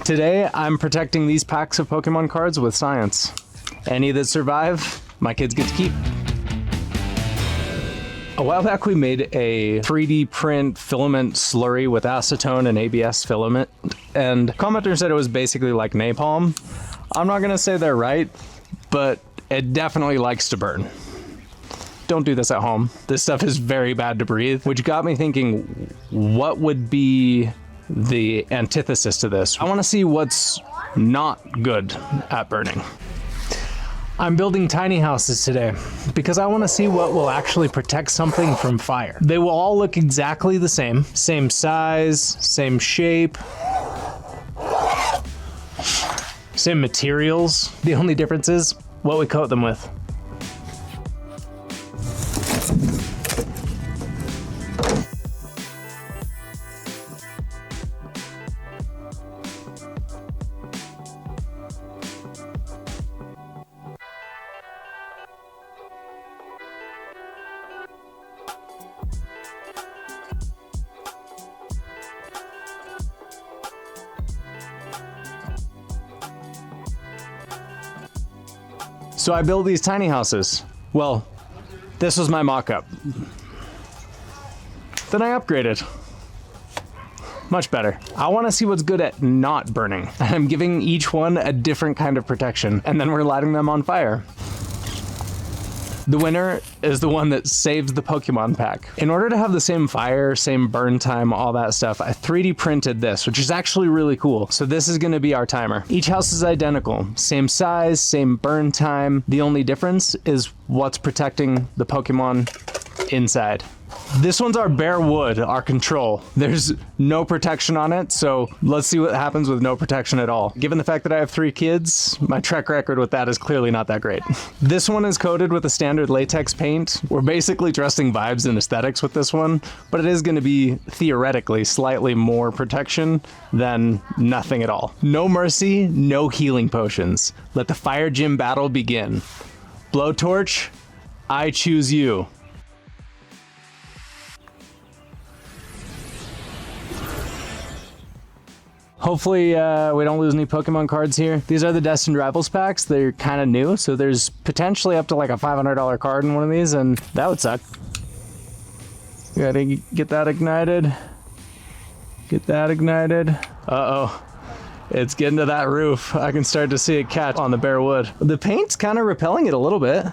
Today, I'm protecting these packs of Pokemon cards with science. Any that survive, my kids get to keep. A while back, we made a 3D print filament slurry with acetone and ABS filament, and commenters said it was basically like napalm. I'm not gonna say they're right, but it definitely likes to burn. Don't do this at home. This stuff is very bad to breathe, which got me thinking, what would be the antithesis to this? I wanna see what's not good at burning. I'm building tiny houses today because I want to see what will actually protect something from fire. They will all look exactly the same size, same shape, same materials. The only difference is what we coat them with. So I build these tiny houses. Well, this was my mock-up. Then I upgraded. Much better. I want to see what's good at not burning. I'm giving each one a different kind of protection, and then we're lighting them on fire. The winner is the one that saves the Pokemon pack. In order to have the same fire, same burn time, all that stuff, I 3D printed this, which is actually really cool. So this is gonna be our timer. Each house is identical. Same size, same burn time. The only difference is what's protecting the Pokemon inside. This one's our bare wood, our control. There's no protection on it, so let's see what happens with no protection at all. Given the fact that I have 3 kids, my track record with that is clearly not that great. This one is coated with a standard latex paint. We're basically trusting vibes and aesthetics with this one, but it is going to be theoretically slightly more protection than nothing at all. No mercy, no healing potions. Let the fire gym battle begin. Blowtorch, I choose you. Hopefully we don't lose any Pokemon cards here. These are the Destined Rivals packs. They're kind of new, so there's potentially up to like a $500 card in one of these, and that would suck. Gotta get that ignited. Get that ignited. Uh-oh. It's getting to that roof. I can start to see it catch on the bare wood. The paint's kind of repelling it a little bit.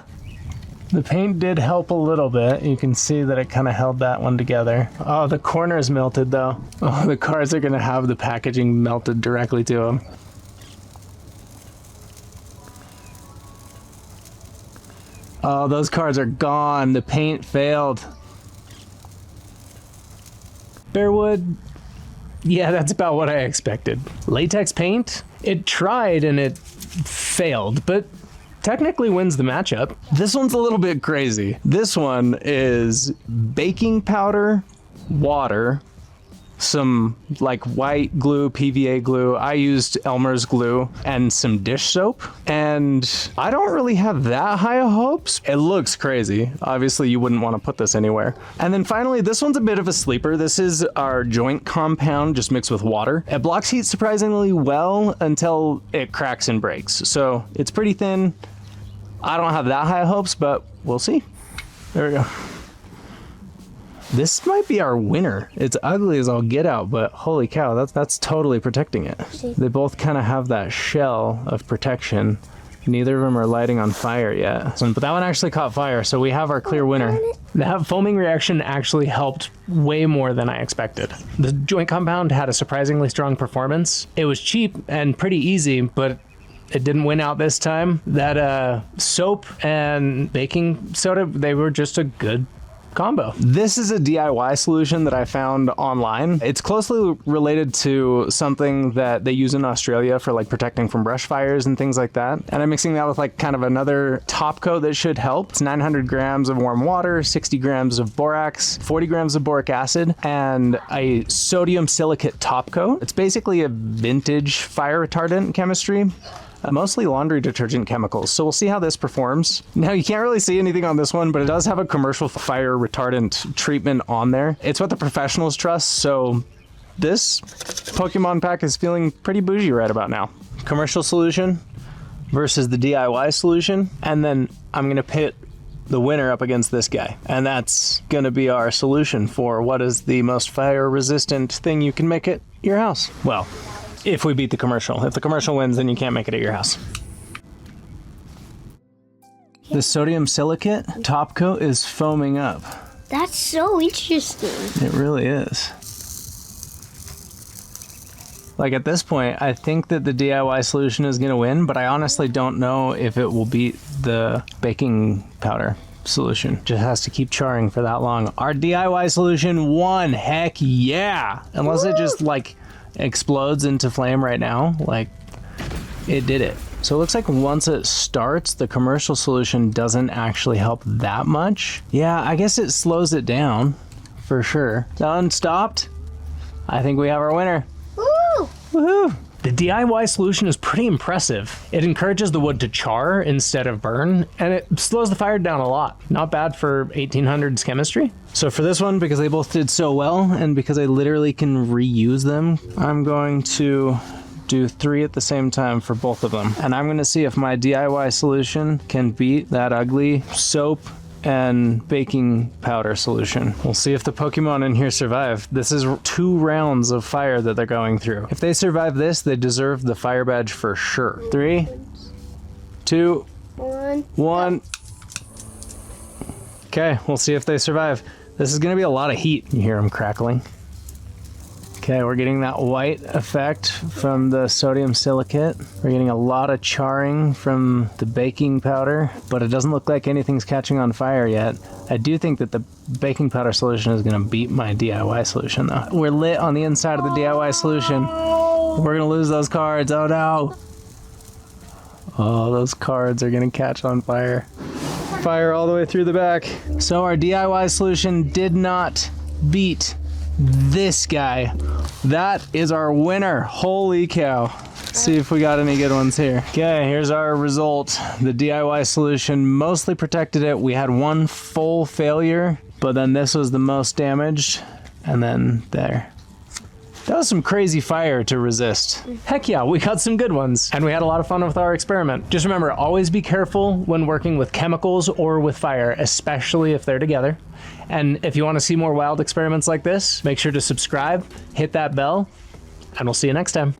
The paint did help a little bit. You can see that it kind of held that one together. Oh, the corner's melted though. Oh, the cards are gonna have the packaging melted directly to them. Oh, those cards are gone. The paint failed. Bare wood, yeah, that's about what I expected. Latex paint, it tried and it failed, but technically wins the matchup. This one's a little bit crazy. This one is baking powder, water, some like white glue, PVA glue. I used Elmer's glue and some dish soap. And I don't really have that high of hopes. It looks crazy. Obviously you wouldn't want to put this anywhere. And then finally, this one's a bit of a sleeper. This is our joint compound just mixed with water. It blocks heat surprisingly well until it cracks and breaks. So it's pretty thin. I don't have that high hopes, but we'll see. There we go. This might be our winner. It's ugly as all get out, but holy cow, that's totally protecting it. They both kind of have that shell of protection. Neither of them are lighting on fire yet. But that one actually caught fire, so we have our clear winner. That foaming reaction actually helped way more than I expected. The joint compound had a surprisingly strong performance. It was cheap and pretty easy, but it didn't win out this time. That soap and baking soda, they were just a good combo. This is a DIY solution that I found online. It's closely related to something that they use in Australia for like protecting from brush fires and things like that. And I'm mixing that with like kind of another top coat that should help. It's 900 grams of warm water, 60 grams of borax, 40 grams of boric acid, and a sodium silicate top coat. It's basically a vintage fire retardant chemistry. Mostly laundry detergent chemicals, so we'll see how this performs. Now, you can't really see anything on this one, but it does have a commercial fire retardant treatment on there. It's what the professionals trust, so this Pokemon pack is feeling pretty bougie right about now. Commercial solution versus the DIY solution. And then I'm gonna pit the winner up against this guy. And that's gonna be our solution for what is the most fire resistant thing you can make at your house. Well, if we beat the commercial. If the commercial wins, then you can't make it at your house. The sodium silicate top coat is foaming up. That's so interesting. It really is. Like at this point, I think that the DIY solution is gonna win, but I honestly don't know if it will beat the baking powder solution. Just has to keep charring for that long. Our DIY solution won, heck yeah! Unless it just like explodes into flame right now, like it did it. So it looks like once it starts, the commercial solution doesn't actually help that much. Yeah, I guess it slows it down for sure. Done, stopped. I think we have our winner. Woo! Woohoo! The DIY solution is pretty impressive. It encourages the wood to char instead of burn, and it slows the fire down a lot. Not bad for 1800s chemistry. So for this one, because they both did so well, and because I literally can reuse them, I'm going to do 3 at the same time for both of them. And I'm gonna see if my DIY solution can beat that ugly soap and baking powder solution. We'll see if the Pokemon in here survive. This is 2 rounds of fire that they're going through. If they survive this, they deserve the fire badge for sure. 3, 2, 1. Okay, we'll see if they survive. This is gonna be a lot of heat. You hear them crackling. Okay, we're getting that white effect from the sodium silicate. We're getting a lot of charring from the baking powder, but it doesn't look like anything's catching on fire yet. I do think that the baking powder solution is gonna beat my DIY solution though. We're lit on the inside of the DIY solution. We're gonna lose those cards, oh no. Oh, those cards are gonna catch on fire. Fire all the way through the back. So our DIY solution did not beat this guy. That is our winner. Holy cow. Let's see if we got any good ones here. Okay, here's our result. The DIY solution mostly protected it. We had 1 full failure, but then this was the most damaged, and then there. That was some crazy fire to resist. Heck yeah, we got some good ones. And we had a lot of fun with our experiment. Just remember, always be careful when working with chemicals or with fire, especially if they're together. And if you want to see more wild experiments like this, make sure to subscribe, hit that bell, and we'll see you next time.